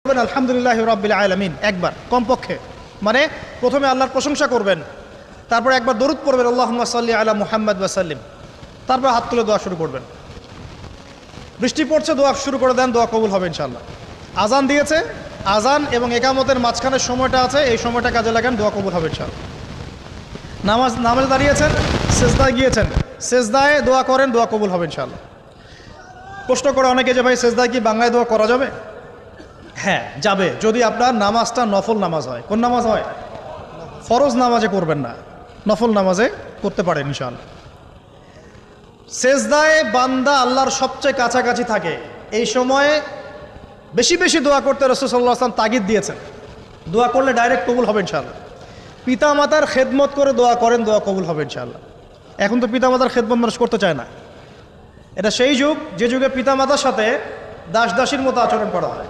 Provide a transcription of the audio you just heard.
আলহামদুলিল্লাহ রাব্বিল আলামিন একবার কমপক্ষে, মানে প্রথমে আল্লাহর প্রশংসা করবেন, তারপর একবার দরুদ পড়বেন আল্লাহুম্মা সাল্লি আলা মুহাম্মাদ ওয়া সাল্লিম, তারপর হাত তুলে দোয়া শুরু করবেন। বৃষ্টি পড়ছে, দোয়া শুরু করে দেন, দোয়া কবুল হবে ইনশাআল্লাহ। আজান দিয়েছে, আজান এবং একামতের মাঝখানের সময়টা আছে, এই সময়টা কাজে লাগান, দোয়া কবুল হবে ইনশাআল্লাহ। নামাজে দাঁড়িয়েছেন, সেজদায় গিয়েছেন, সেজদায় দোয়া করেন, দোয়া কবুল হবে ইনশাআল্লাহ। প্রশ্ন করে অনেকে যে ভাই সেজদায় কি বাংলায় দোয়া করা যাবে? হ্যাঁ যাবে, যদি আপনার নামাজটা নফল নামাজ হয়। কোন নামাজ হয়? ফরজ নামাজে করবেন না, নফল নামাজে করতে পারেন ইনশাআল্লাহ। সেজদায় বান্দা আল্লাহর সবচেয়ে কাছাকাছি থাকে, এই সময়ে বেশি বেশি দোয়া করতে রাসূল সাল্লাল্লাহু আলাইহি ওয়াসাল্লাম তাগিদ দিয়েছেন। দোয়া করলে ডাইরেক্ট কবুল হবে ইনশাআল্লাহ। পিতা মাতার খেদমত করে দোয়া করেন, দোয়া কবুল হবে ইনশাআল্লাহ। এখন তো পিতা মাতার খেদমত মানুষ করতে চায় না। এটা সেই যুগ যে যুগে পিতা মাতার সাথে দাস দাসীর মতো আচরণ করা হয়।